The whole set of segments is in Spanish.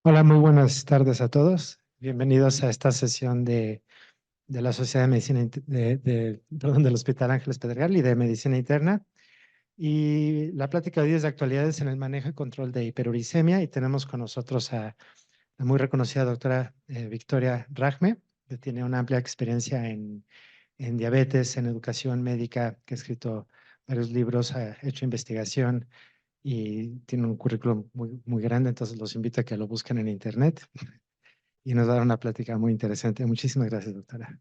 Hola, muy buenas tardes a todos. Bienvenidos a esta sesión de la Sociedad de Medicina perdón, del Hospital Ángeles Pedregal y de Medicina Interna. Y la plática de hoy es de actualidades en el manejo y control de hiperuricemia y tenemos con nosotros a la muy reconocida doctora Victoria Rajme, que tiene una amplia experiencia en diabetes, en educación médica, que ha escrito varios libros, ha hecho investigación y tiene un currículum muy grande, entonces los invito a que lo busquen en internet y nos dará una plática muy interesante. Muchísimas gracias, doctora.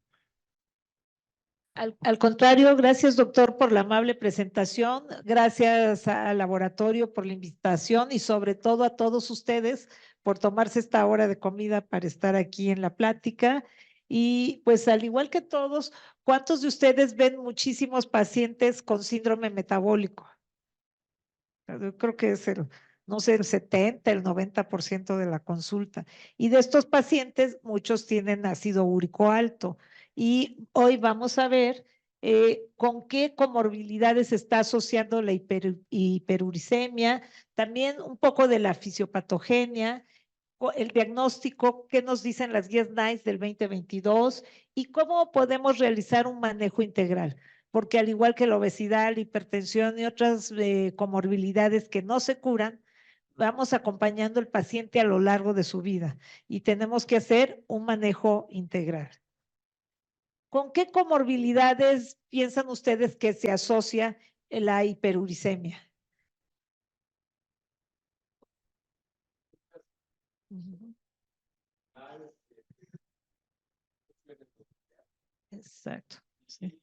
Al contrario, gracias doctor por la amable presentación, gracias al laboratorio por la invitación y sobre todo a todos ustedes por tomarse esta hora de comida para estar aquí en la plática. Y pues al igual que todos, ¿cuántos de ustedes ven muchísimos pacientes con síndrome metabólico? Yo creo que es no sé, el 70, el 90% de la consulta. Y de estos pacientes, muchos tienen ácido úrico alto. Y hoy vamos a ver con qué comorbilidades está asociando la hiperuricemia, también un poco de la fisiopatogenia, el diagnóstico, qué nos dicen las guías NICE del 2022 y cómo podemos realizar un manejo integral. Porque al igual que la obesidad, la hipertensión y otras comorbilidades que no se curan, vamos acompañando al paciente a lo largo de su vida y tenemos que hacer un manejo integral. ¿Con qué comorbilidades piensan ustedes que se asocia la hiperuricemia? Exacto. Sí.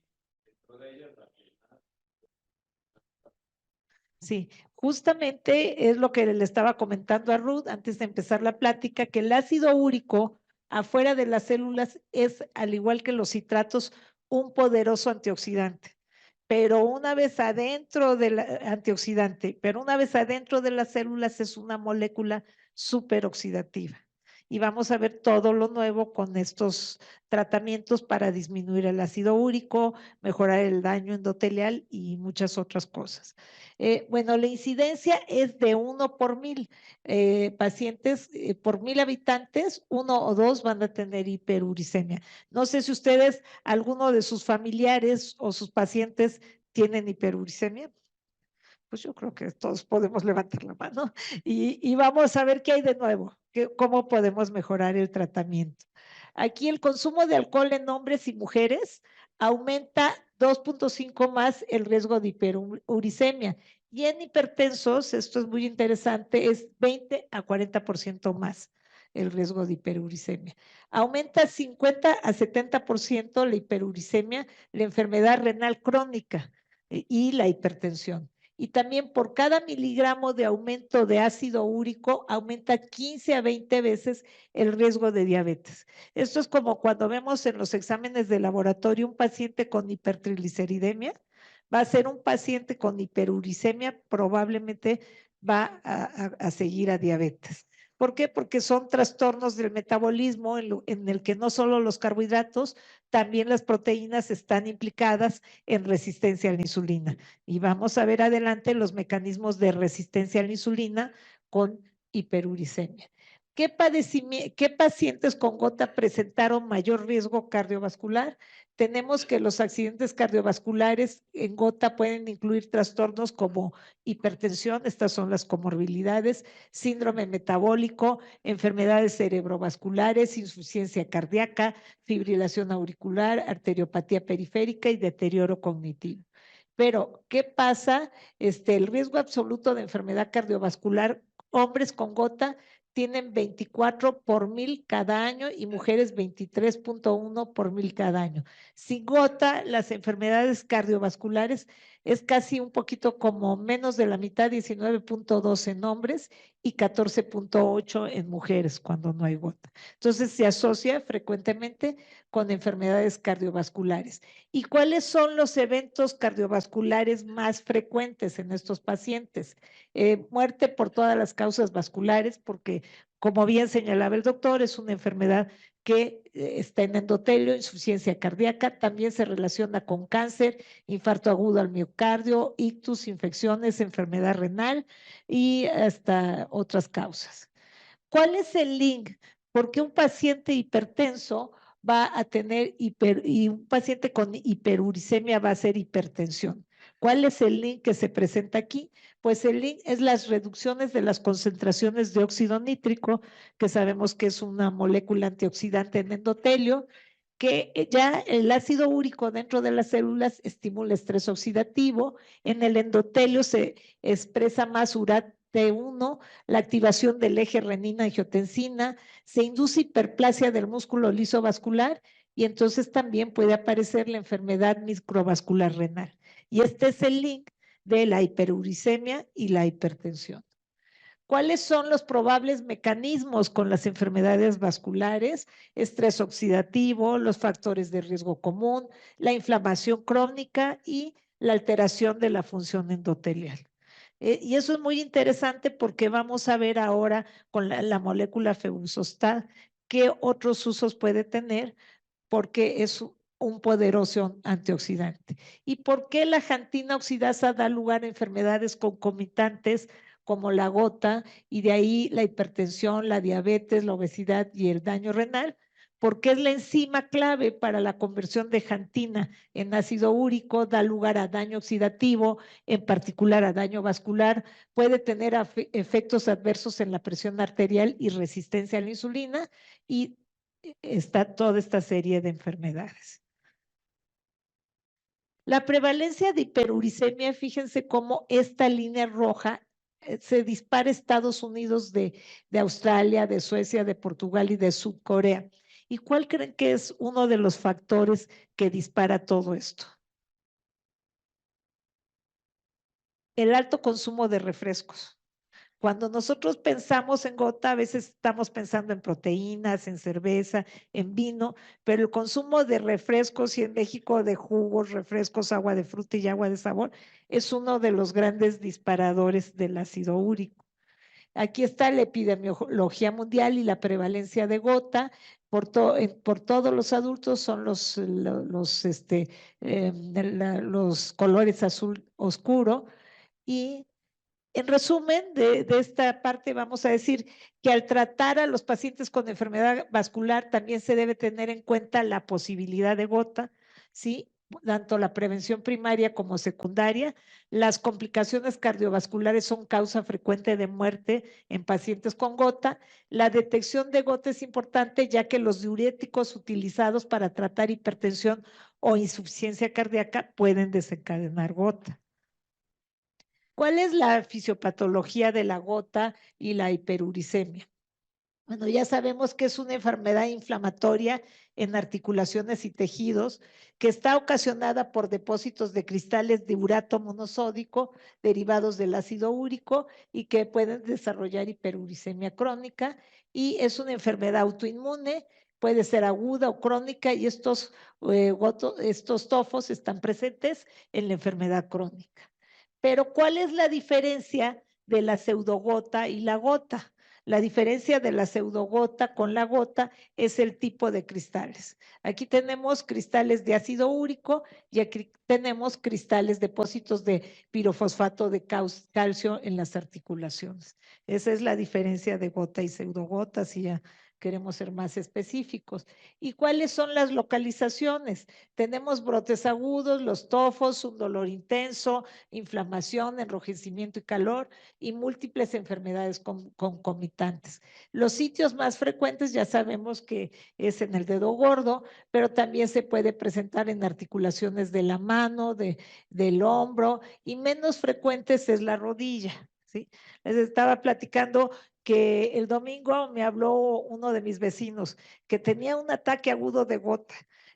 Sí, justamente es lo que le estaba comentando a Ruth antes de empezar la plática, que el ácido úrico afuera de las células es, al igual que los citratos, un poderoso antioxidante. Pero una vez adentro del antioxidante, pero una vez adentro de las células es una molécula superoxidativa. Y vamos a ver todo lo nuevo con estos tratamientos para disminuir el ácido úrico, mejorar el daño endotelial y muchas otras cosas. Bueno, la incidencia es de 1 por 1000 pacientes, por 1000 habitantes, 1 o 2 van a tener hiperuricemia. No sé si ustedes, alguno de sus familiares o sus pacientes tienen hiperuricemia. Pues yo creo que todos podemos levantar la mano y vamos a ver qué hay de nuevo, cómo podemos mejorar el tratamiento. Aquí el consumo de alcohol en hombres y mujeres aumenta 2.5 más el riesgo de hiperuricemia. Y en hipertensos, esto es muy interesante, es 20 a 40% más el riesgo de hiperuricemia. Aumenta 50 a 70% la hiperuricemia, la enfermedad renal crónica y la hipertensión. Y también por cada miligramo de aumento de ácido úrico aumenta 15 a 20 veces el riesgo de diabetes. Esto es como cuando vemos en los exámenes de laboratorio un paciente con hipertrigliceridemia, va a ser un paciente con hiperuricemia, probablemente va a seguir a diabetes. ¿Por qué? Porque son trastornos del metabolismo en el que no solo los carbohidratos, también las proteínas están implicadas en resistencia a la insulina. Y vamos a ver adelante los mecanismos de resistencia a la insulina con hiperuricemia. ¿Qué pacientes con gota presentaron mayor riesgo cardiovascular? Tenemos que los accidentes cardiovasculares en gota pueden incluir trastornos como hipertensión, estas son las comorbilidades, síndrome metabólico, enfermedades cerebrovasculares, insuficiencia cardíaca, fibrilación auricular, arteriopatía periférica y deterioro cognitivo. Pero, ¿qué pasa? El riesgo absoluto de enfermedad cardiovascular, hombres con gota tienen 24 por 1000 cada año y mujeres 23.1 por 1000 cada año. Sin gota, las enfermedades cardiovasculares es casi un poquito como menos de la mitad, 19.2 en hombres y 14.8 en mujeres cuando no hay gota. Entonces se asocia frecuentemente con enfermedades cardiovasculares. ¿Y cuáles son los eventos cardiovasculares más frecuentes en estos pacientes? Muerte por todas las causas vasculares, porque como bien señalaba el doctor, es una enfermedad que está en endotelio, insuficiencia cardíaca, también se relaciona con cáncer, infarto agudo al miocardio, ictus, infecciones, enfermedad renal y hasta otras causas. ¿Cuál es el link? Porque un paciente hipertenso va a tener y un paciente con hiperuricemia va a ser hipertensión. ¿Cuál es el link que se presenta aquí? Pues el link es las reducciones de las concentraciones de óxido nítrico, que sabemos que es una molécula antioxidante en endotelio, que ya el ácido úrico dentro de las células estimula estrés oxidativo, en el endotelio se expresa más URAT1, la activación del eje renina-angiotensina, se induce hiperplasia del músculo liso vascular y entonces también puede aparecer la enfermedad microvascular renal. Y este es el link de la hiperuricemia y la hipertensión. ¿Cuáles son los probables mecanismos con las enfermedades vasculares? Estrés oxidativo, los factores de riesgo común, la inflamación crónica y la alteración de la función endotelial. Y eso es muy interesante porque vamos a ver ahora con la molécula febuxostat qué otros usos puede tener porque es un poderoso antioxidante. ¿Y por qué la xantina oxidasa da lugar a enfermedades concomitantes como la gota y de ahí la hipertensión, la diabetes, la obesidad y el daño renal? Porque es la enzima clave para la conversión de xantina en ácido úrico, da lugar a daño oxidativo, en particular a daño vascular, puede tener efectos adversos en la presión arterial y resistencia a la insulina y está toda esta serie de enfermedades. La prevalencia de hiperuricemia, fíjense cómo esta línea roja se dispara Estados Unidos de Australia, de Suecia, de Portugal y de Sudcorea. ¿Y cuál creen que es uno de los factores que dispara todo esto? El alto consumo de refrescos. Cuando nosotros pensamos en gota, a veces estamos pensando en proteínas, en cerveza, en vino, pero el consumo de refrescos y en México de jugos, refrescos, agua de fruta y agua de sabor es uno de los grandes disparadores del ácido úrico. Aquí está la epidemiología mundial y la prevalencia de gota por todos los adultos son los colores azul oscuro y en resumen, de esta parte vamos a decir que al tratar a los pacientes con enfermedad vascular también se debe tener en cuenta la posibilidad de gota, ¿sí? Tanto la prevención primaria como secundaria. Las complicaciones cardiovasculares son causa frecuente de muerte en pacientes con gota. La detección de gota es importante ya que los diuréticos utilizados para tratar hipertensión o insuficiencia cardíaca pueden desencadenar gota. ¿Cuál es la fisiopatología de la gota y la hiperuricemia? Bueno, ya sabemos que es una enfermedad inflamatoria en articulaciones y tejidos que está ocasionada por depósitos de cristales de urato monosódico derivados del ácido úrico y que pueden desarrollar hiperuricemia crónica y es una enfermedad autoinmune, puede ser aguda o crónica y estos tofos están presentes en la enfermedad crónica. Pero ¿cuál es la diferencia de la pseudogota y la gota? La diferencia de la pseudogota con la gota es el tipo de cristales. Aquí tenemos cristales de ácido úrico y aquí tenemos cristales, depósitos de pirofosfato de calcio en las articulaciones. Esa es la diferencia de gota y pseudogota, si ya queremos ser más específicos. ¿Y cuáles son las localizaciones? Tenemos brotes agudos, los tofos, un dolor intenso, inflamación, enrojecimiento y calor y múltiples enfermedades concomitantes. Los sitios más frecuentes ya sabemos que es en el dedo gordo, pero también se puede presentar en articulaciones de la mano, del hombro y menos frecuentes es la rodilla. ¿Sí? Les estaba platicando que el domingo me habló uno de mis vecinos que tenía un ataque agudo de gota,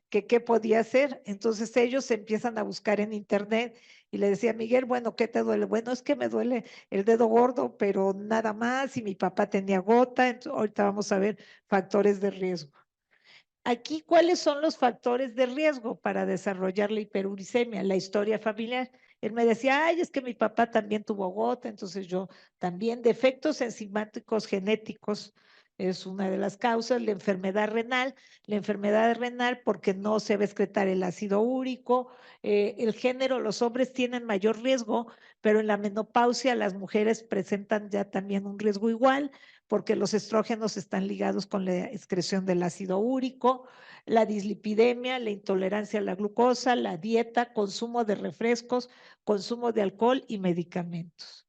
que qué podía hacer. Entonces ellos empiezan a buscar en internet y le decía, Miguel, bueno, ¿qué te duele? Bueno, es que me duele el dedo gordo, pero nada más, y mi papá tenía gota, entonces ahorita vamos a ver factores de riesgo. Aquí, ¿cuáles son los factores de riesgo para desarrollar la hiperuricemia? La historia familiar. Él me decía, ay, es que mi papá también tuvo gota, entonces yo también, defectos enzimáticos genéticos, es una de las causas. La enfermedad renal porque no se va a excretar el ácido úrico. El género, los hombres tienen mayor riesgo, pero en la menopausia las mujeres presentan ya también un riesgo igual, porque los estrógenos están ligados con la excreción del ácido úrico. La dislipidemia, la intolerancia a la glucosa, la dieta, consumo de refrescos, consumo de alcohol y medicamentos.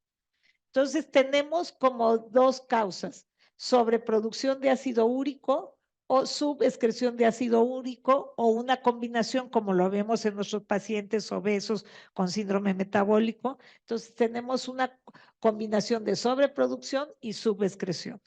Entonces tenemos como dos causas: sobreproducción de ácido úrico o subexcreción de ácido úrico, o una combinación como lo vemos en nuestros pacientes obesos con síndrome metabólico. Entonces tenemos una combinación de sobreproducción y subexcreción.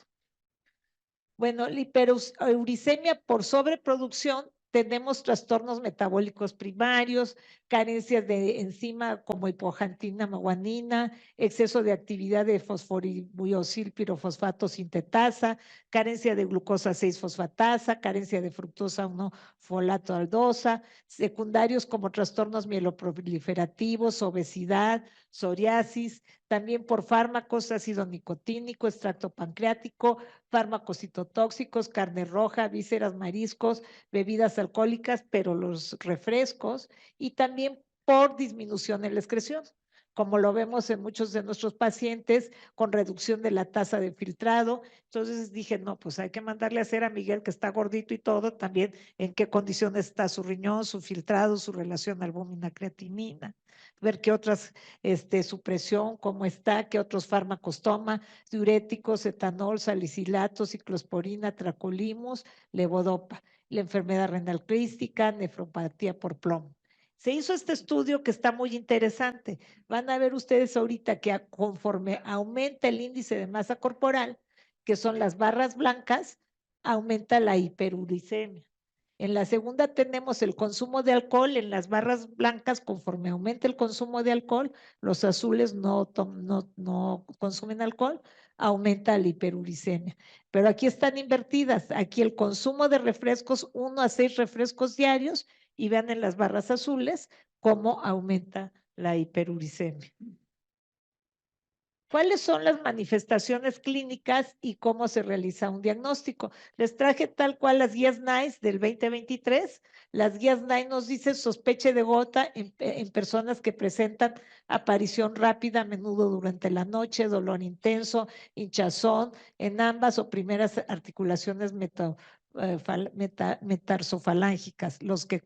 Bueno, la hiperuricemia por sobreproducción, tenemos trastornos metabólicos primarios, carencias de enzima como hipoxantina guanina, exceso de actividad de fosforiluosil pirofosfato sintetasa, carencia de glucosa 6-fosfatasa, carencia de fructosa 1-folato aldosa, secundarios como trastornos mieloproliferativos, obesidad, psoriasis, también por fármacos, ácido nicotínico, extracto pancreático, fármacos citotóxicos, carne roja, vísceras, mariscos, bebidas alcohólicas, pero los refrescos, y también por disminución en la excreción, como lo vemos en muchos de nuestros pacientes, con reducción de la tasa de filtrado. Entonces dije, no, pues hay que mandarle a hacer a Miguel, que está gordito y todo, también en qué condiciones está su riñón, su filtrado, su relación albúmina-creatinina, ver qué otras, su presión, cómo está, qué otros fármacos toma, diuréticos, etanol, salicilatos, ciclosporina, tracolimos, levodopa, la enfermedad renal crística, nefropatía por plomo. Se hizo este estudio que está muy interesante. Van a ver ustedes ahorita que conforme aumenta el índice de masa corporal, que son las barras blancas, aumenta la hiperuricemia. En la segunda tenemos el consumo de alcohol en las barras blancas. Conforme aumenta el consumo de alcohol, los azules no consumen alcohol, aumenta la hiperuricemia. Pero aquí están invertidas. Aquí el consumo de refrescos, 1 a 6 refrescos diarios, y vean en las barras azules cómo aumenta la hiperuricemia. ¿Cuáles son las manifestaciones clínicas y cómo se realiza un diagnóstico? Les traje tal cual las guías NICE del 2023. Las guías NICE nos dicen sospeche de gota en personas que presentan aparición rápida, a menudo durante la noche, dolor intenso, hinchazón en ambas o primeras articulaciones metatarsofalángicas, los que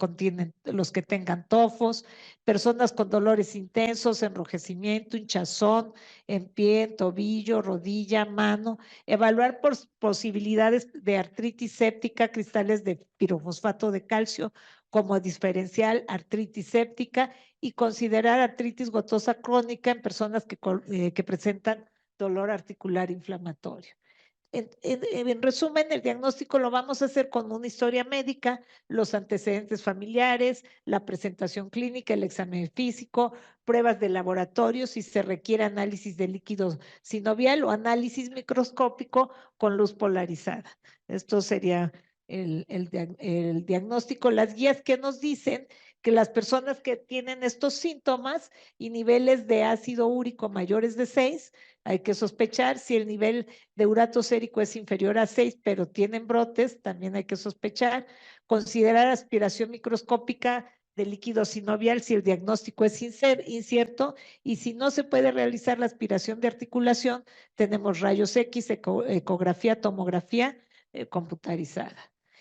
tengan tofos, personas con dolores intensos, enrojecimiento, hinchazón en pie, en tobillo, rodilla, mano, evaluar por posibilidades de artritis séptica, cristales de pirofosfato de calcio como diferencial artritis séptica, y considerar artritis gotosa crónica en personas que presentan dolor articular inflamatorio. En resumen, el diagnóstico lo vamos a hacer con una historia médica, los antecedentes familiares, la presentación clínica, el examen físico, pruebas de laboratorio, si se requiere análisis de líquido sinovial o análisis microscópico con luz polarizada. Esto sería el diagnóstico. Las guías que nos dicen que las personas que tienen estos síntomas y niveles de ácido úrico mayores de 6, hay que sospechar. Si el nivel de urato sérico es inferior a 6, pero tienen brotes, también hay que sospechar. Considerar aspiración microscópica de líquido sinovial si el diagnóstico es incierto, y si no se puede realizar la aspiración de articulación, tenemos rayos X, ecografía, tomografía computarizada.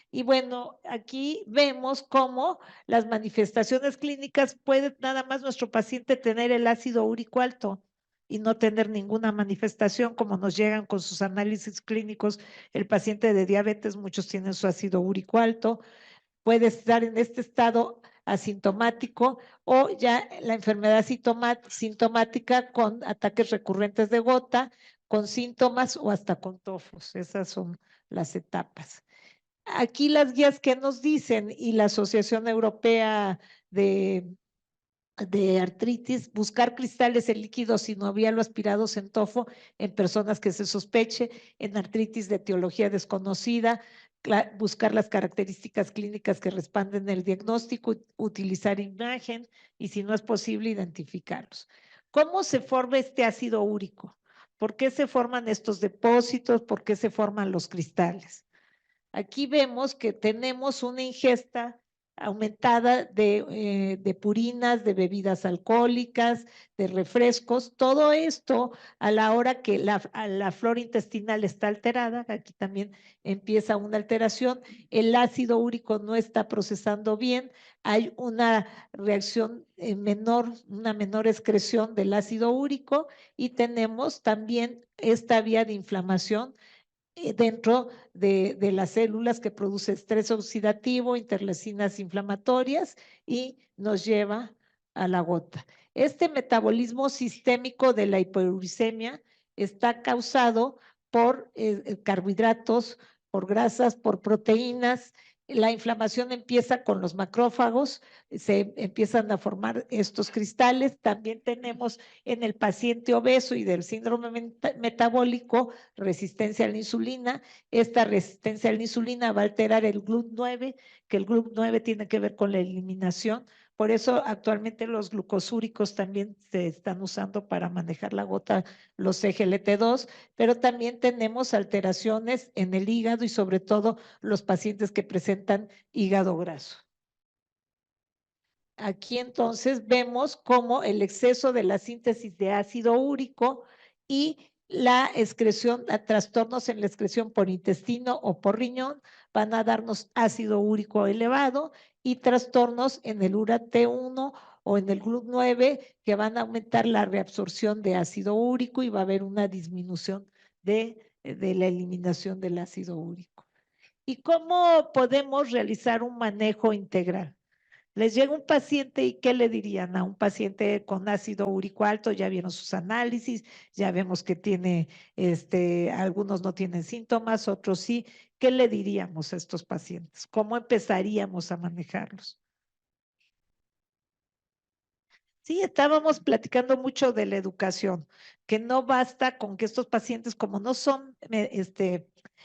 Y bueno, aquí vemos cómo las manifestaciones clínicas puede nada más nuestro paciente tener el ácido úrico alto y no tener ninguna manifestación, como nos llegan con sus análisis clínicos. El paciente de diabetes, muchos tienen su ácido úrico alto, puede estar en este estado asintomático, o ya la enfermedad sintomática con ataques recurrentes de gota, con síntomas o hasta con tofos. Esas son las etapas. Aquí las guías que nos dicen, y la Asociación Europea de Artritis: buscar cristales en líquido sinovial o aspirados en tofo en personas que se sospeche. En artritis de etiología desconocida, buscar las características clínicas que respalden el diagnóstico, utilizar imagen, y si no es posible, identificarlos. ¿Cómo se forma este ácido úrico? ¿Por qué se forman estos depósitos? ¿Por qué se forman los cristales? Aquí vemos que tenemos una ingesta aumentada de purinas, de bebidas alcohólicas, de refrescos, todo esto a la hora que la flora intestinal está alterada, aquí también empieza una alteración, el ácido úrico no está procesando bien, hay una reacción menor, una menor excreción del ácido úrico y tenemos también esta vía de inflamación dentro de las células que produce estrés oxidativo, interleucinas inflamatorias y nos lleva a la gota. Este metabolismo sistémico de la hiperuricemia está causado por carbohidratos, por grasas, por proteínas. La inflamación empieza con los macrófagos, se empiezan a formar estos cristales. También tenemos en el paciente obeso y del síndrome metabólico resistencia a la insulina. Esta resistencia a la insulina va a alterar el GLUT9, que el GLUT9 tiene que ver con la eliminación. Por eso actualmente los glucosúricos también se están usando para manejar la gota, los CGLT2, pero también tenemos alteraciones en el hígado y sobre todo los pacientes que presentan hígado graso. Aquí entonces vemos cómo el exceso de la síntesis de ácido úrico y la excreción, trastornos en la excreción por intestino o por riñón van a darnos ácido úrico elevado y trastornos en el URAT1 o en el GLUT9 que van a aumentar la reabsorción de ácido úrico y va a haber una disminución de la eliminación del ácido úrico. ¿Y cómo podemos realizar un manejo integral? Les llega un paciente y ¿qué le dirían a un paciente con ácido úrico alto? Ya vieron sus análisis, ya vemos que tiene, algunos no tienen síntomas, otros sí. ¿Qué le diríamos a estos pacientes? ¿Cómo empezaríamos a manejarlos? Sí, estábamos platicando mucho de la educación, que no basta con que estos pacientes, como no son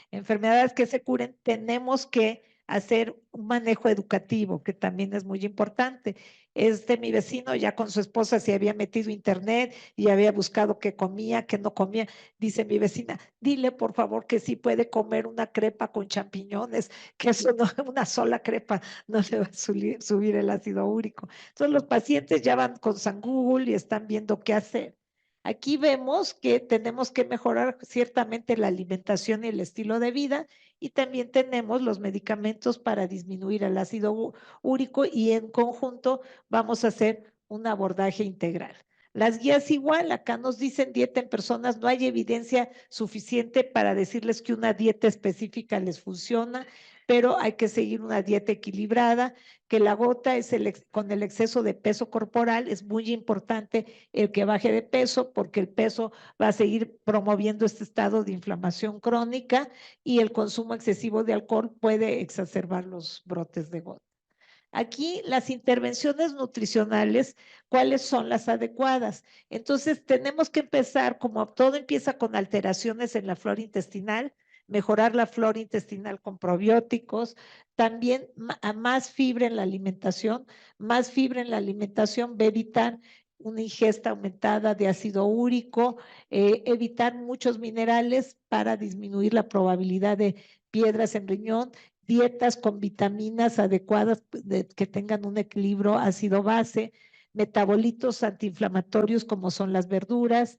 enfermedades que se curen, tenemos que hacer un manejo educativo, que también es muy importante. Mi vecino ya con su esposa se había metido a internet y había buscado qué comía, qué no comía. Dice mi vecina, dile por favor que sí puede comer una crepa con champiñones, que eso no, una sola crepa no le va a subir el ácido úrico. Entonces los pacientes ya van con San Google y están viendo qué hacer. Aquí vemos que tenemos que mejorar ciertamente la alimentación y el estilo de vida y también tenemos los medicamentos para disminuir el ácido úrico y en conjunto vamos a hacer un abordaje integral. Las guías igual, acá nos dicen dieta en personas, no hay evidencia suficiente para decirles que una dieta específica les funciona, pero hay que seguir una dieta equilibrada, que la gota es con el exceso de peso corporal, es muy importante el que baje de peso porque el peso va a seguir promoviendo este estado de inflamación crónica y el consumo excesivo de alcohol puede exacerbar los brotes de gota. Aquí las intervenciones nutricionales, ¿cuáles son las adecuadas? Entonces tenemos que empezar, como todo empieza con alteraciones en la flora intestinal, mejorar la flora intestinal con probióticos, también a más fibra en la alimentación, más fibra en la alimentación va a evitar una ingesta aumentada de ácido úrico, evitar muchos minerales para disminuir la probabilidad de piedras en riñón, dietas con vitaminas adecuadas que tengan un equilibrio ácido-base, metabolitos antiinflamatorios como son las verduras,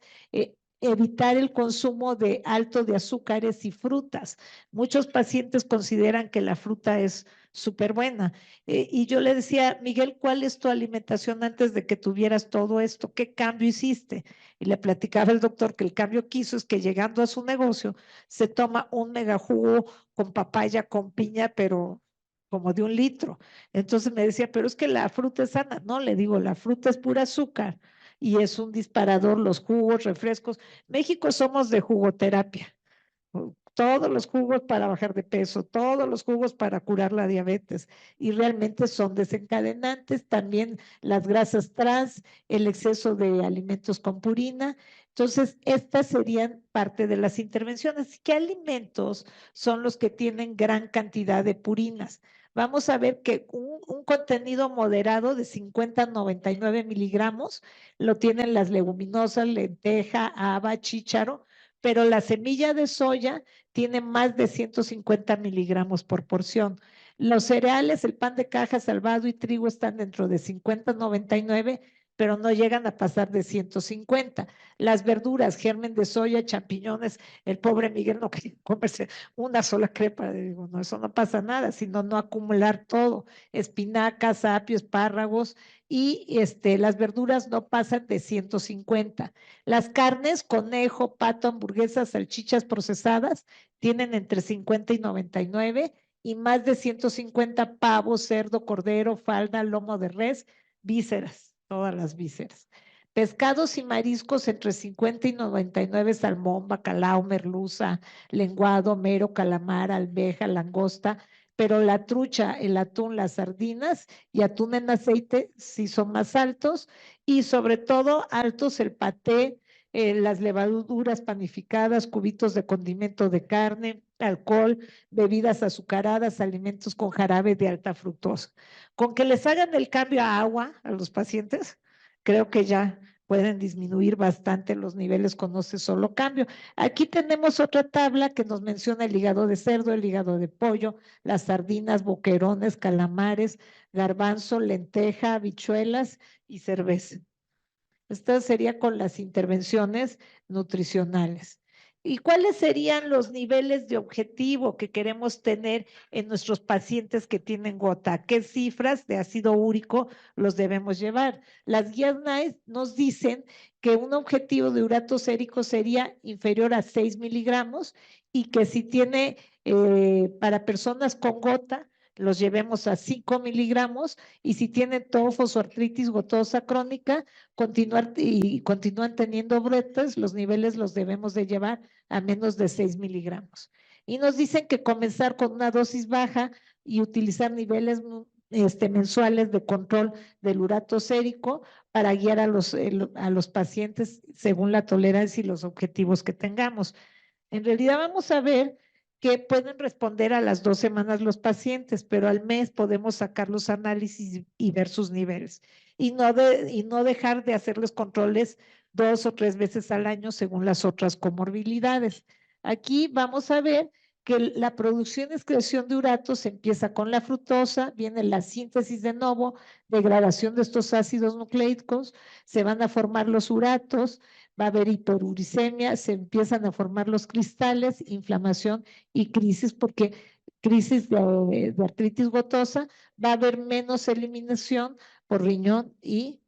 evitar el consumo de alto de azúcares y frutas. Muchos pacientes consideran que la fruta es súper buena. Y yo le decía, Miguel, ¿cuál es tu alimentación antes de que tuvieras todo esto? ¿Qué cambio hiciste? Y le platicaba el doctor que el cambio que hizo es que llegando a su negocio se toma un mega jugo con papaya, con piña, pero como de 1 litro. Entonces me decía, pero es que la fruta es sana. No, le digo, la fruta es pura azúcar y es un disparador, los jugos, refrescos. México somos de jugoterapia. Todos los jugos para bajar de peso, todos los jugos para curar la diabetes y realmente son desencadenantes, también las grasas trans, el exceso de alimentos con purina. Entonces, estas serían parte de las intervenciones. ¿Qué alimentos son los que tienen gran cantidad de purinas? vamos a ver que un contenido moderado de 50 a 99 miligramos lo tienen las leguminosas, lenteja, haba, chícharo, pero la semilla de soya tiene más de 150 miligramos por porción. Los cereales, el pan de caja, salvado y trigo están dentro de 50 a 99, pero no llegan a pasar de 150. Las verduras, germen de soya, champiñones, el pobre Miguel no quería comerse una sola crepa, digo, no, eso no pasa nada, sino no acumular todo, espinacas, apio, espárragos, y las verduras no pasan de 150. Las carnes, conejo, pato, hamburguesas, salchichas procesadas, tienen entre 50 y 99, y más de 150 pavo, cerdo, cordero, falda, lomo de res, vísceras, todas las vísceras. Pescados y mariscos entre 50 y 99, salmón, bacalao, merluza, lenguado, mero, calamar, almeja, langosta, pero la trucha, el atún, las sardinas y atún en aceite sí son más altos, y sobre todo altos el paté, las levaduras panificadas, cubitos de condimento de carne, alcohol, bebidas azucaradas, alimentos con jarabe de alta fructosa. Con que les hagan el cambio a agua a los pacientes, creo que ya pueden disminuir bastante los niveles con ese solo cambio. Aquí tenemos otra tabla que nos menciona el hígado de cerdo, el hígado de pollo, las sardinas, boquerones, calamares, garbanzo, lenteja, habichuelas y cerveza. Esta sería con las intervenciones nutricionales. ¿Y cuáles serían los niveles de objetivo que queremos tener en nuestros pacientes que tienen gota? ¿Qué cifras de ácido úrico los debemos llevar? Las guías NICE nos dicen que un objetivo de urato sérico sería inferior a 6 miligramos, y que si tiene para personas con gota, los llevemos a 5 miligramos, y si tienen tofos o artritis gotosa crónica, continúan teniendo brotes, los niveles los debemos de llevar a menos de 6 miligramos. Y nos dicen que comenzar con una dosis baja y utilizar niveles mensuales de control del urato sérico para guiar a los pacientes según la tolerancia y los objetivos que tengamos. En realidad vamos a ver que pueden responder a las 2 semanas los pacientes, pero al mes podemos sacar los análisis y ver sus niveles. Y no dejar de hacerles controles 2 o 3 veces al año según las otras comorbilidades. Aquí vamos a ver que la producción y excreción de uratos empieza con la fructosa, viene la síntesis de nuevo, degradación de estos ácidos nucleicos, se van a formar los uratos, va a haber hiperuricemia, se empiezan a formar los cristales, inflamación y crisis, porque crisis de artritis gotosa, va a haber menos eliminación por riñón y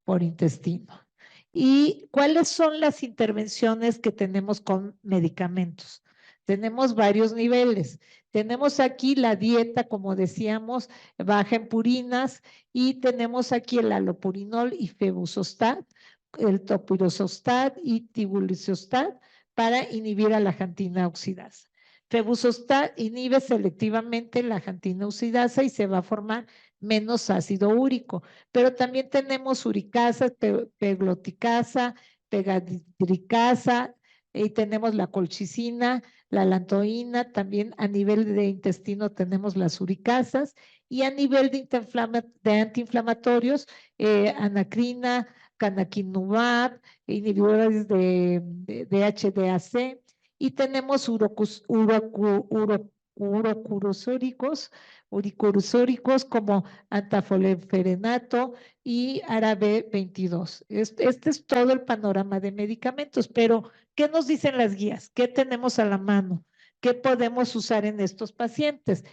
por intestino. ¿Y cuáles son las intervenciones que tenemos con medicamentos? Tenemos varios niveles. Tenemos aquí la dieta, como decíamos, baja en purinas, y tenemos aquí el alopurinol y febuxostat, el topirostat y tibulizostat para inhibir a la jantina oxidasa. Febuxostat inhibe selectivamente la jantina oxidasa y se va a formar menos ácido úrico, pero también tenemos uricasa, pegloticasa, pegadricasa, y tenemos la colchicina, la lantoína, también a nivel de intestino tenemos las uricasas, y a nivel de antiinflamatorios, anacrina, canakinumab, inhibidores de HDAC, y tenemos uricurosóricos como antafoleferenato y árabe 22. Este es todo el panorama de medicamentos, pero ¿qué nos dicen las guías? ¿Qué tenemos a la mano? ¿Qué podemos usar en estos pacientes?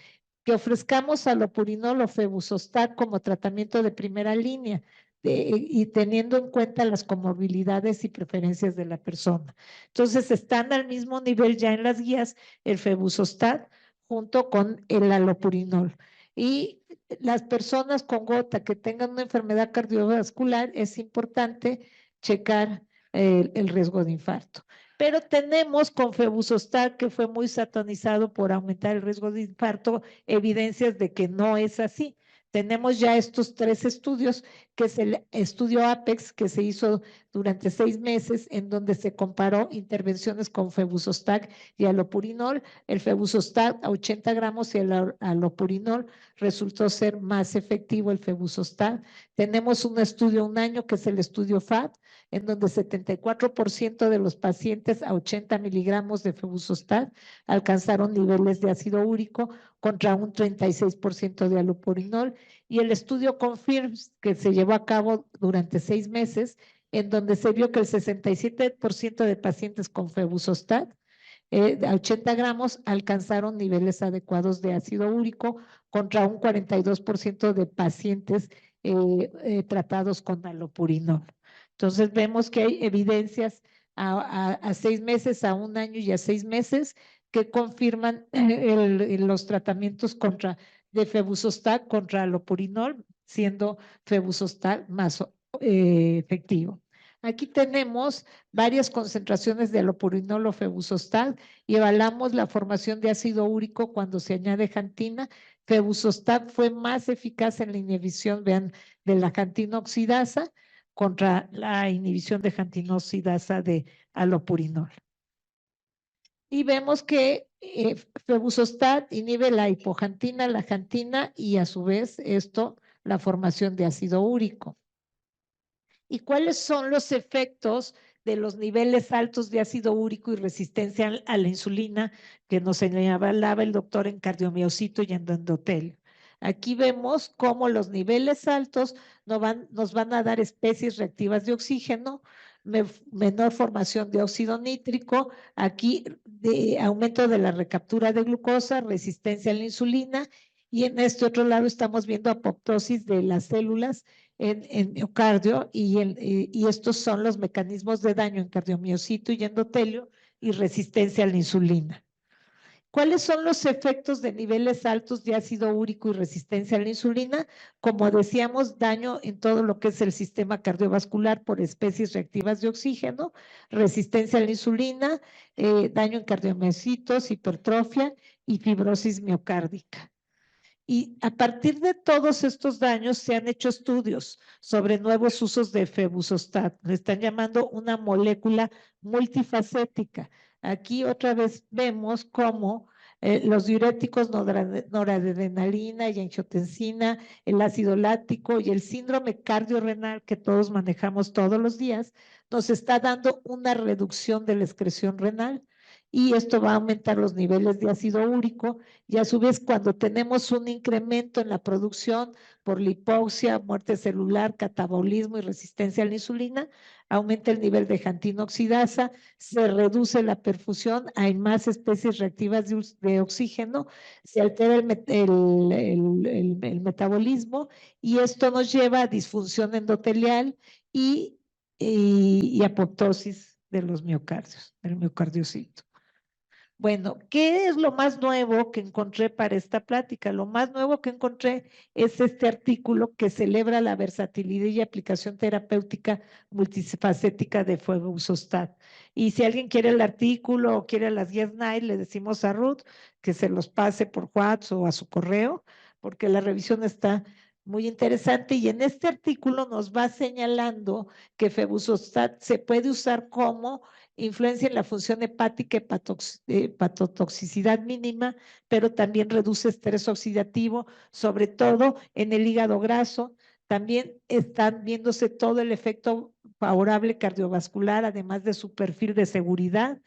Que ofrezcamos alopurinol o febuxostat como tratamiento de primera línea, y teniendo en cuenta las comorbilidades y preferencias de la persona. Entonces, están al mismo nivel ya en las guías el febuxostat junto con el alopurinol. Y las personas con gota que tengan una enfermedad cardiovascular, es importante checar el riesgo de infarto. Pero tenemos con febuxostat, que fue muy satanizado por aumentar el riesgo de infarto, evidencias de que no es así. Tenemos ya estos 3 estudios, que es el estudio APEX, que se hizo durante 6 meses, en donde se comparó intervenciones con Febuxostat y alopurinol. El Febuxostat a 80 gramos y el alopurinol resultó ser más efectivo el Febuxostat. Tenemos un estudio 1 año, que es el estudio FAT, en donde 74% de los pacientes a 80 miligramos de Febuxostat alcanzaron niveles de ácido úrico contra un 36% de alopurinol, y el estudio CONFIRMS, que se llevó a cabo durante 6 meses, en donde se vio que el 67% de pacientes con Febuxostat de 80 gramos alcanzaron niveles adecuados de ácido úrico contra un 42% de pacientes tratados con alopurinol. Entonces vemos que hay evidencias a 6 meses, a 1 año y a 6 meses que confirman los tratamientos de Febuxostat contra alopurinol, siendo Febuxostat más efectivo. Aquí tenemos varias concentraciones de alopurinol o Febuxostat y evaluamos la formación de ácido úrico cuando se añade xantina. Febuxostat fue más eficaz en la inhibición, vean, de la xantina oxidasa contra la inhibición de xantina oxidasa de alopurinol. Y vemos que Febuxostat inhibe la hipoxantina, la xantina y a su vez esto la formación de ácido úrico. ¿Y cuáles son los efectos de los niveles altos de ácido úrico y resistencia a la insulina que nos señalaba el doctor en cardiomiocito y en endotelio? Aquí vemos cómo los niveles altos nos van a dar especies reactivas de oxígeno, menor formación de óxido nítrico, aquí de aumento de la recaptura de glucosa, resistencia a la insulina, y en este otro lado estamos viendo apoptosis de las células en miocardio, y estos son los mecanismos de daño en cardiomiocito y endotelio y resistencia a la insulina. ¿Cuáles son los efectos de niveles altos de ácido úrico y resistencia a la insulina? Como decíamos, daño en todo lo que es el sistema cardiovascular por especies reactivas de oxígeno, resistencia a la insulina, daño en cardiomiocitos, hipertrofia y fibrosis miocárdica. Y a partir de todos estos daños se han hecho estudios sobre nuevos usos de Febuxostat. Le están llamando una molécula multifacética. Aquí otra vez vemos cómo los diuréticos noradrenalina y angiotensina, el ácido láctico y el síndrome cardiorrenal que todos manejamos todos los días, nos está dando una reducción de la excreción renal, y esto va a aumentar los niveles de ácido úrico, y a su vez cuando tenemos un incremento en la producción por la hipoxia, muerte celular, catabolismo y resistencia a la insulina, aumenta el nivel de xantina oxidasa, se reduce la perfusión, hay más especies reactivas de oxígeno, se altera el metabolismo, y esto nos lleva a disfunción endotelial y apoptosis de los miocardios, del miocardiocito. Bueno, ¿qué es lo más nuevo que encontré para esta plática? Lo más nuevo que encontré es este artículo que celebra la versatilidad y aplicación terapéutica multifacética de Febuxostat. Y si alguien quiere el artículo o quiere las guías NICE, le decimos a Ruth que se los pase por WhatsApp o a su correo, porque la revisión está muy interesante, y en este artículo nos va señalando que Febuxostat se puede usar como influencia en la función hepática, hepatotoxicidad mínima, pero también reduce estrés oxidativo, sobre todo en el hígado graso. También están viéndose todo el efecto favorable cardiovascular, además de su perfil de seguridad.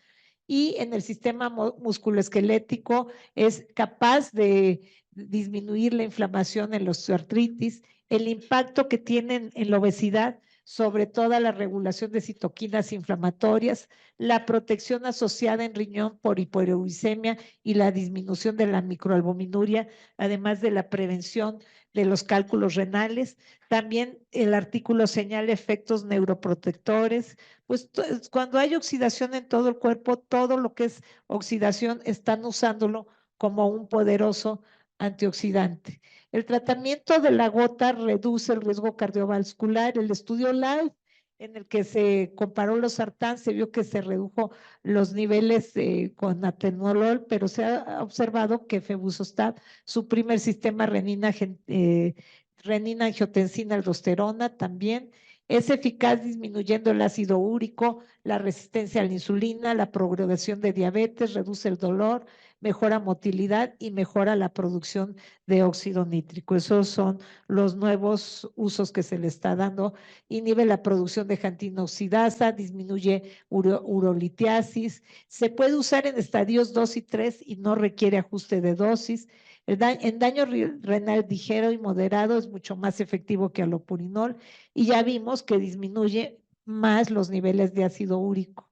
Y en el sistema musculoesquelético es capaz de disminuir la inflamación en la osteoartritis, el impacto que tienen en la obesidad, sobre toda la regulación de citoquinas inflamatorias, la protección asociada en riñón por hiperuricemia y la disminución de la microalbuminuria, además de la prevención de los cálculos renales. También el artículo señala efectos neuroprotectores, pues cuando hay oxidación en todo el cuerpo, todo lo que es oxidación están usándolo como un poderoso antioxidante. El tratamiento de la gota reduce el riesgo cardiovascular. El estudio LIFE en el que se comparó los sartán, se vio que se redujo los niveles con atenolol, pero se ha observado que febuxostat suprime el sistema renina-angiotensina-aldosterona también. Es eficaz disminuyendo el ácido úrico, la resistencia a la insulina, la progresión de diabetes, reduce el dolor, mejora motilidad y mejora la producción de óxido nítrico. Esos son los nuevos usos que se le está dando. Inhibe la producción de xantinoxidasa, disminuye urolitiasis. Se puede usar en estadios 2 y 3 y no requiere ajuste de dosis. En daño renal ligero y moderado es mucho más efectivo que alopurinol y ya vimos que disminuye más los niveles de ácido úrico.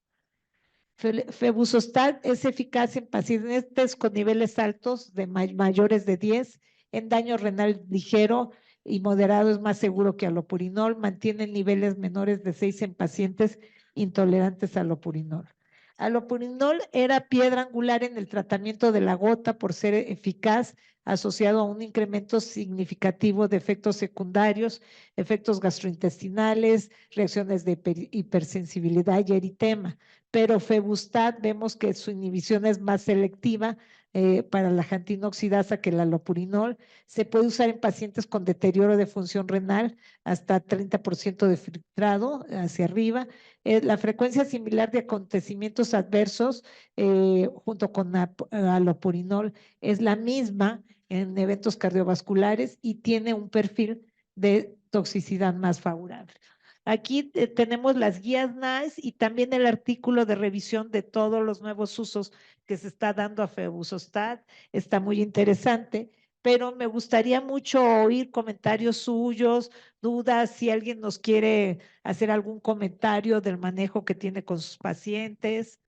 Febuxostat es eficaz en pacientes con niveles altos de mayores de 10, en daño renal ligero y moderado es más seguro que alopurinol, mantiene niveles menores de 6 en pacientes intolerantes a alopurinol. Alopurinol era piedra angular en el tratamiento de la gota por ser eficaz, asociado a un incremento significativo de efectos secundarios, efectos gastrointestinales, reacciones de hipersensibilidad y eritema. Pero febuxostat vemos que su inhibición es más selectiva para la xantinoxidasa que el alopurinol. Se puede usar en pacientes con deterioro de función renal, hasta 30% de filtrado hacia arriba. La frecuencia similar de acontecimientos adversos junto con alopurinol es la misma en eventos cardiovasculares y tiene un perfil de toxicidad más favorable. Aquí tenemos las guías NICE y también el artículo de revisión de todos los nuevos usos que se está dando a febuxostat. Está muy interesante, pero me gustaría mucho oír comentarios suyos, dudas, si alguien nos quiere hacer algún comentario del manejo que tiene con sus pacientes.